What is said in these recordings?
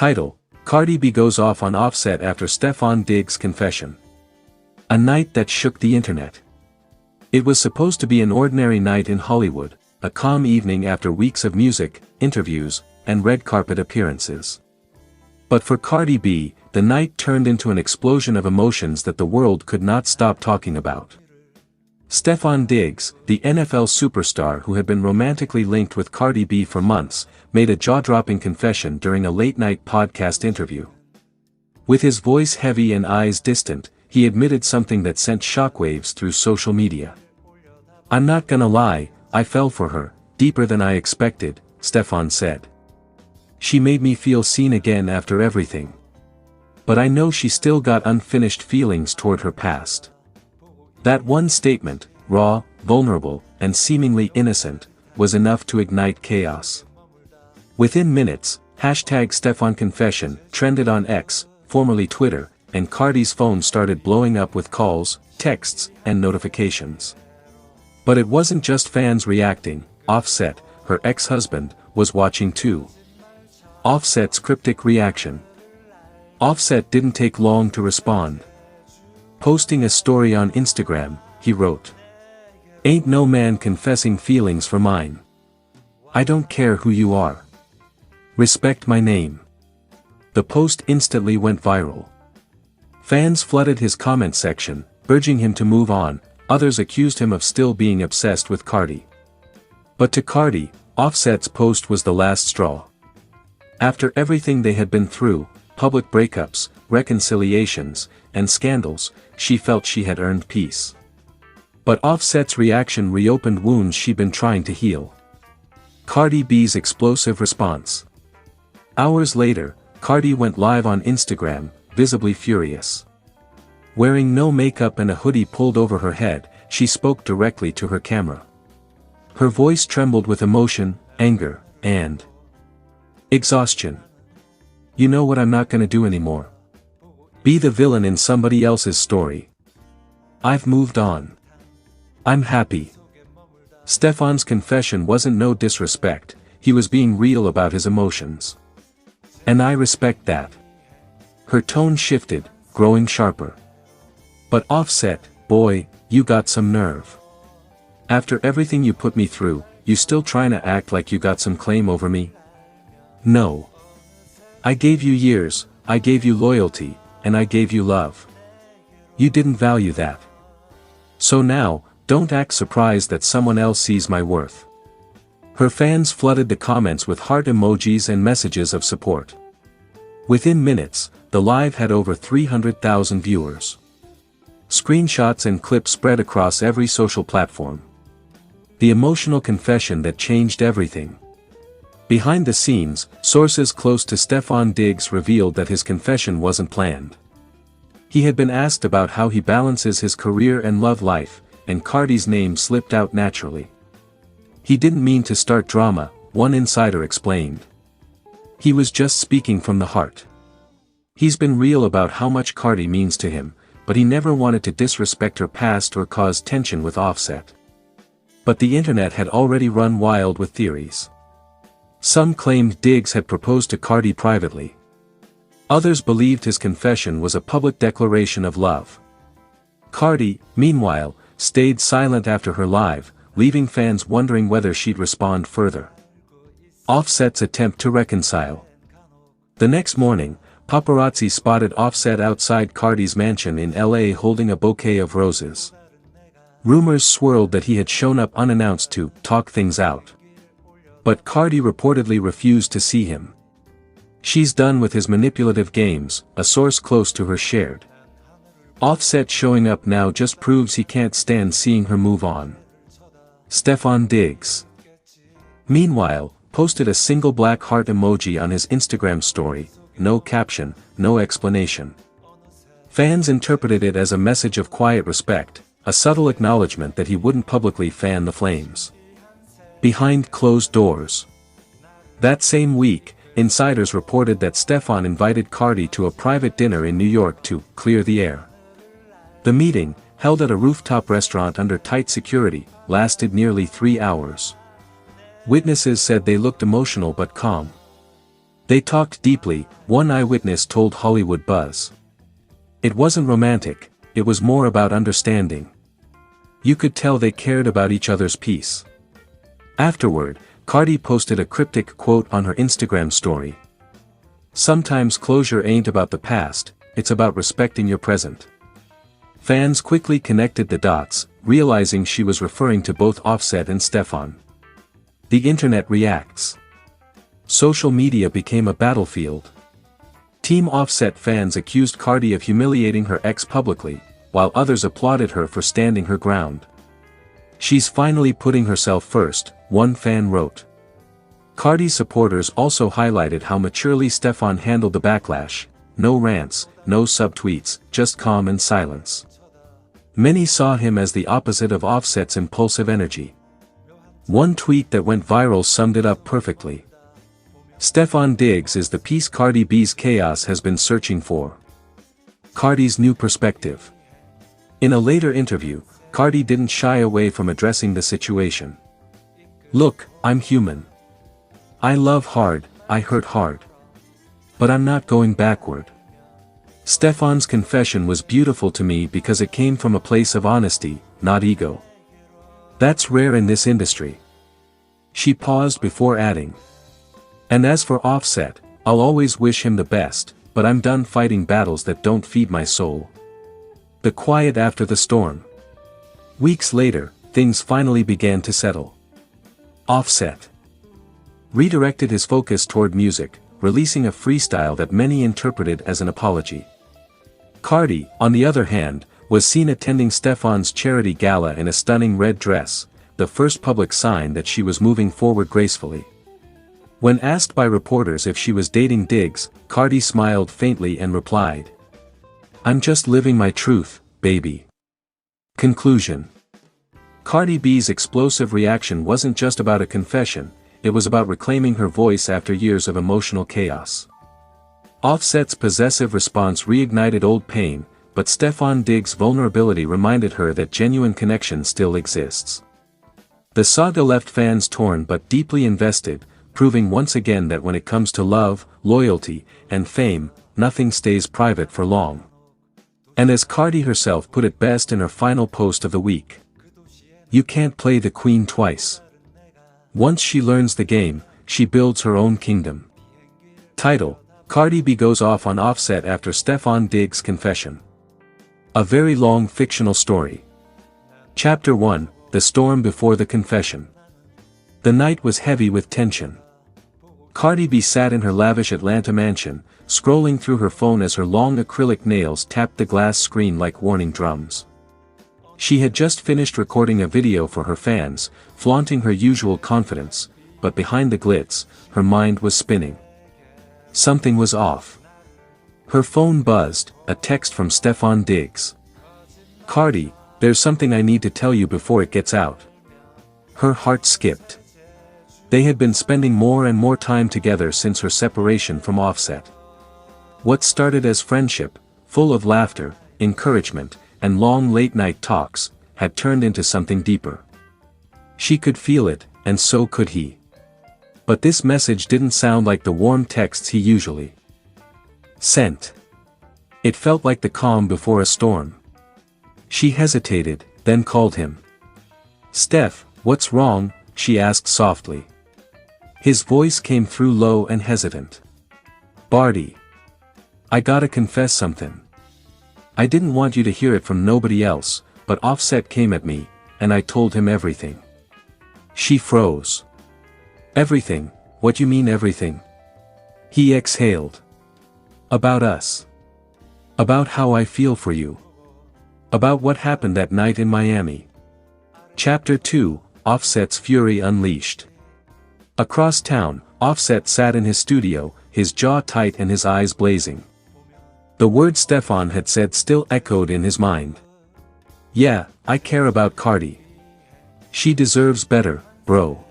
Title: Cardi B goes off on Offset after Steff Diggs' confession. A night that shook the internet. It was supposed to be an ordinary night in Hollywood, a calm evening after weeks of music, interviews, and red carpet appearances. But for Cardi B, the night turned into an explosion of emotions that the world could not stop talking about. Steff Diggs, the NFL superstar who had been romantically linked with Cardi B for months, made a jaw-dropping confession during a late-night podcast interview. With his voice heavy and eyes distant, he admitted something that sent shockwaves through social media. "I'm not gonna lie, I fell for her, deeper than I expected," Steff said. "She made me feel seen again after everything. But I know she still got unfinished feelings toward her past." That one statement, raw, vulnerable, and seemingly innocent, was enough to ignite chaos. Within minutes, #SteffanConfession trended on X, formerly Twitter, and Cardi's phone started blowing up with calls, texts, and notifications. But it wasn't just fans reacting. Offset, her ex-husband, was watching too. Offset's cryptic reaction. Offset didn't take long to respond. Posting a story on Instagram, he wrote, "Ain't no man confessing feelings for mine. I don't care who you are. Respect my name." The post instantly went viral. Fans flooded his comment section, urging him to move on. Others accused him of still being obsessed with Cardi. But to Cardi, Offset's post was the last straw. After everything they had been through, public breakups, reconciliations, and scandals, she felt she had earned peace. But Offset's reaction reopened wounds she'd been trying to heal. Cardi B's explosive response. Hours later, Cardi went live on Instagram, visibly furious. Wearing no makeup and a hoodie pulled over her head, she spoke directly to her camera. Her voice trembled with emotion, anger, and exhaustion. "You know what I'm not gonna do anymore? Be the villain in somebody else's story. I've moved on. I'm happy." Steff's confession wasn't no disrespect, he was being real about his emotions. And I respect that. Her tone shifted, growing sharper. "But Offset, boy, you got some nerve. After everything you put me through, you still trying to act like you got some claim over me? No. I gave you years, I gave you loyalty, and I gave you love. You didn't value that. So now, don't act surprised that someone else sees my worth." Her fans flooded the comments with heart emojis and messages of support. Within minutes, the live had over 300,000 viewers. Screenshots and clips spread across every social platform. The emotional confession that changed everything. Behind the scenes, sources close to Steff Diggs revealed that his confession wasn't planned. He had been asked about how he balances his career and love life, and Cardi's name slipped out naturally. "He didn't mean to start drama," one insider explained. "He was just speaking from the heart. He's been real about how much Cardi means to him, but he never wanted to disrespect her past or cause tension with Offset." But the internet had already run wild with theories. Some claimed Diggs had proposed to Cardi privately. Others believed his confession was a public declaration of love. Cardi, meanwhile, stayed silent after her live, leaving fans wondering whether she'd respond further. Offset's attempt to reconcile. The next morning, paparazzi spotted Offset outside Cardi's mansion in LA holding a bouquet of roses. Rumors swirled that he had shown up unannounced to talk things out. But Cardi reportedly refused to see him. "She's done with his manipulative games," a source close to her shared. Offset showing up now just proves he can't stand seeing her move on. Steff Diggs, meanwhile, posted a single black heart emoji on his Instagram story, no caption, no explanation. Fans interpreted it as a message of quiet respect, a subtle acknowledgement that he wouldn't publicly fan the flames. Behind closed doors. That same week, insiders reported that Steff invited Cardi to a private dinner in New York to clear the air. The meeting, held at a rooftop restaurant under tight security, lasted nearly 3 hours. Witnesses said they looked emotional but calm. They talked deeply, one eyewitness told Hollywood Buzz. It wasn't romantic, it was more about understanding. You could tell they cared about each other's peace. Afterward, Cardi posted a cryptic quote on her Instagram story. "Sometimes closure ain't about the past, it's about respecting your present." Fans quickly connected the dots, realizing she was referring to both Offset and Steff. The internet reacts. Social media became a battlefield. Team Offset fans accused Cardi of humiliating her ex publicly, while others applauded her for standing her ground. "She's finally putting herself first," one fan wrote. Cardi's supporters also highlighted how maturely Steff handled the backlash: no rants, no subtweets, just calm and silence. Many saw him as the opposite of Offset's impulsive energy. One tweet that went viral summed it up perfectly. "Steff Diggs is the peace Cardi B's chaos has been searching for." Cardi's new perspective. In a later interview, Cardi didn't shy away from addressing the situation. "Look, I'm human. I love hard, I hurt hard. But I'm not going backward. Steff's confession was beautiful to me because it came from a place of honesty, not ego. That's rare in this industry." She paused before adding, "And as for Offset, I'll always wish him the best, but I'm done fighting battles that don't feed my soul." The quiet after the storm. Weeks later, things finally began to settle. Offset redirected his focus toward music, releasing a freestyle that many interpreted as an apology. Cardi, on the other hand, was seen attending Steff's charity gala in a stunning red dress, the first public sign that she was moving forward gracefully. When asked by reporters if she was dating Diggs, Cardi smiled faintly and replied, "I'm just living my truth, baby." Conclusion. Cardi B's explosive reaction wasn't just about a confession, it was about reclaiming her voice after years of emotional chaos. Offset's possessive response reignited old pain, but Steff Diggs' vulnerability reminded her that genuine connection still exists. The saga left fans torn but deeply invested, proving once again that when it comes to love, loyalty, and fame, nothing stays private for long. And as Cardi herself put it best in her final post of the week, "You can't play the queen twice. Once she learns the game, she builds her own kingdom." Title: Cardi B goes off on Offset after Steff Diggs' confession. A very long fictional story. Chapter 1, The Storm Before the Confession. The night was heavy with tension. Cardi B sat in her lavish Atlanta mansion, scrolling through her phone as her long acrylic nails tapped the glass screen like warning drums. She had just finished recording a video for her fans, flaunting her usual confidence, but behind the glitz, her mind was spinning. Something was off. Her phone buzzed, a text from Steff Diggs. "Cardi, there's something I need to tell you before it gets out." Her heart skipped. They had been spending more and more time together since her separation from Offset. What started as friendship, full of laughter, encouragement, and long late-night talks, had turned into something deeper. She could feel it, and so could he. But this message didn't sound like the warm texts he usually sent. It felt like the calm before a storm. She hesitated, then called him. "Steff, what's wrong?" she asked softly. His voice came through low and hesitant. "Barty, I gotta confess something. I didn't want you to hear it from nobody else, but Offset came at me, and I told him everything." She froze. "Everything? What you mean everything?" He exhaled. "About us. About how I feel for you. About what happened that night in Miami." Chapter 2, Offset's Fury Unleashed. Across town, Offset sat in his studio, his jaw tight and his eyes blazing. The words Steff had said still echoed in his mind. "Yeah, I care about Cardi. She deserves better, bro."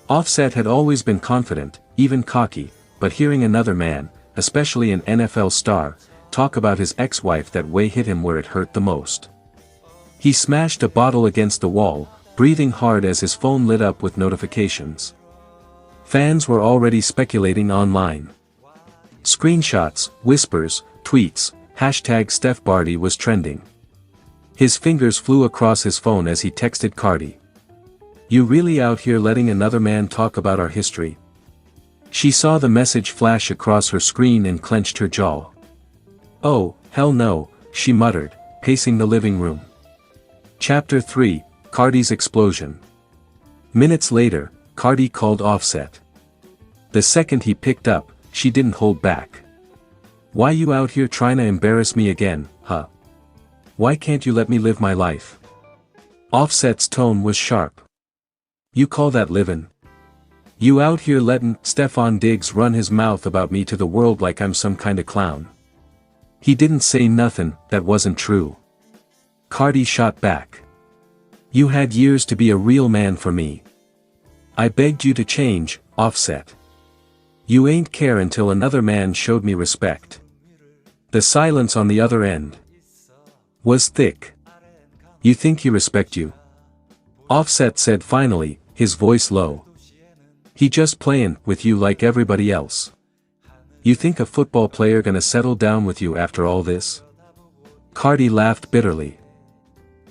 Offset had always been confident, even cocky, but hearing another man, especially an NFL star, talk about his ex-wife that way hit him where it hurt the most. He smashed a bottle against the wall, breathing hard as his phone lit up with notifications. Fans were already speculating online. Screenshots, whispers, tweets, #SteffBarty was trending. His fingers flew across his phone as he texted Cardi. "You really out here letting another man talk about our history?" She saw the message flash across her screen and clenched her jaw. "Oh, hell no," she muttered, pacing the living room. Chapter 3, Cardi's Explosion. Minutes later, Cardi called Offset. The second he picked up, she didn't hold back. "Why you out here trying to embarrass me again, huh? Why can't you let me live my life?" Offset's tone was sharp. "You call that livin'? You out here letting Stefon Diggs run his mouth about me to the world like I'm some kinda clown. He didn't say nothing that wasn't true." Cardi shot back. "You had years to be a real man for me. I begged you to change, Offset. You ain't care until another man showed me respect." The silence on the other end was thick. "You think he respect you?" Offset said finally, his voice low. "He just playin' with you like everybody else. You think a football player gonna settle down with you after all this?" Cardi laughed bitterly.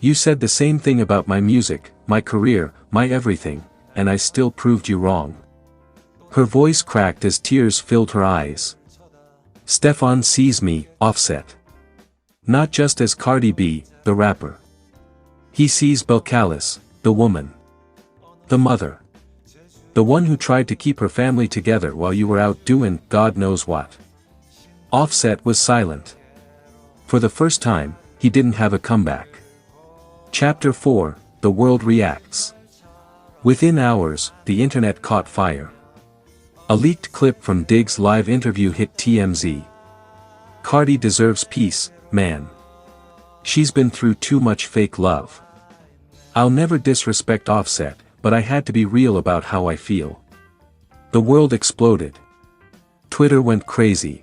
"You said the same thing about my music, my career, my everything, and I still proved you wrong." Her voice cracked as tears filled her eyes. "Stefon sees me, Offset. Not just as Cardi B, the rapper. He sees Belcalis, the woman. The mother. The one who tried to keep her family together while you were out doing God knows what." Offset was silent. For the first time, he didn't have a comeback. Chapter 4, The World Reacts. Within hours, the internet caught fire. A leaked clip from Diggs' live interview hit TMZ. "Cardi deserves peace, man. She's been through too much fake love. I'll never disrespect Offset, but I had to be real about how I feel." The world exploded. Twitter went crazy.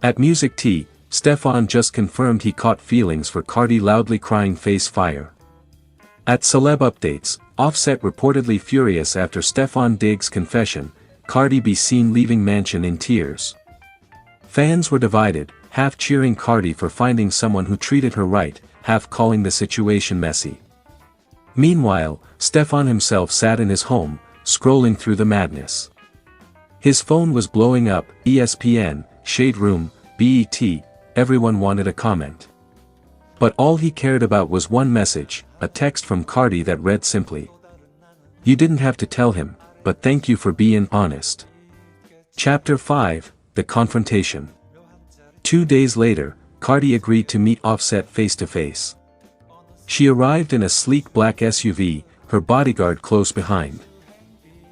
At Music Tea, Stefon just confirmed he caught feelings for Cardi loudly crying face fire. At Celeb Updates, Offset reportedly furious after Stefon Diggs' confession, Cardi be seen leaving mansion in tears. Fans were divided, half cheering Cardi for finding someone who treated her right, half calling the situation messy. Meanwhile, Stefon himself sat in his home, scrolling through the madness. His phone was blowing up, ESPN, Shade Room, BET, everyone wanted a comment. But all he cared about was one message, a text from Cardi that read simply. "You didn't have to tell him, but thank you for being honest." Chapter 5, The Confrontation. 2 days later, Cardi agreed to meet Offset face-to-face. She arrived in a sleek black SUV, her bodyguard close behind.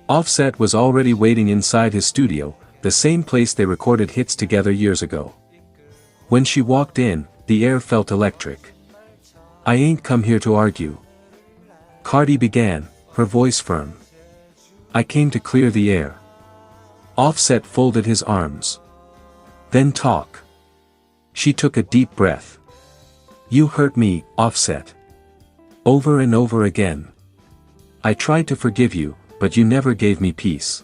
Offset was already waiting inside his studio, the same place they recorded hits together years ago. When she walked in, the air felt electric. "I ain't come here to argue," Cardi began, her voice firm. "I came to clear the air." Offset folded his arms. "Then talk." She took a deep breath. "You hurt me, Offset. Over and over again. I tried to forgive you, but you never gave me peace.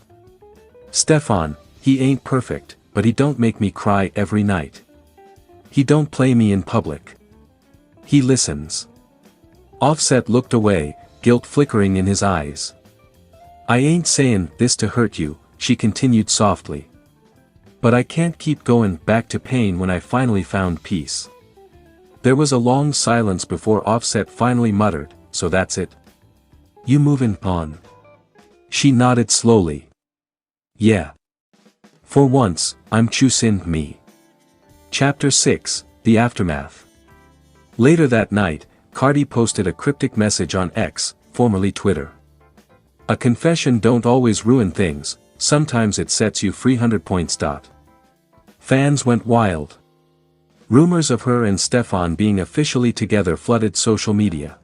Stefon, he ain't perfect, but he don't make me cry every night. He don't play me in public. He listens." Offset looked away, guilt flickering in his eyes. "I ain't saying this to hurt you," she continued softly. "But I can't keep going back to pain when I finally found peace." There was a long silence before Offset finally muttered, "So that's it? You moving on?" She nodded slowly. "Yeah. For once, I'm choosing me." Chapter 6, The Aftermath. Later that night, Cardi posted a cryptic message on X, formerly Twitter. "A confession don't always ruin things, sometimes it sets you free 100 points. Fans went wild. Rumors of her and Stefon being officially together flooded social media.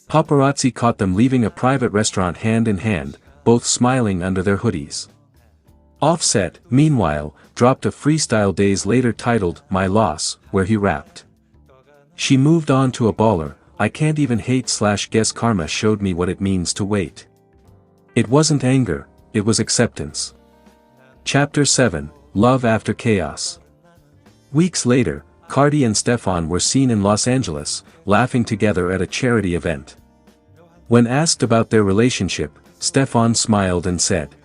Paparazzi caught them leaving a private restaurant hand in hand, both smiling under their hoodies. Offset, meanwhile, dropped a freestyle days later titled My Loss, where he rapped. "She moved on to a baller, I can't even hate / guess karma showed me what it means to wait. It wasn't anger, it was acceptance. Chapter 7, Love After Chaos. Weeks later, Cardi and Steff were seen in Los Angeles, laughing together at a charity event. When asked about their relationship, Steff smiled and said,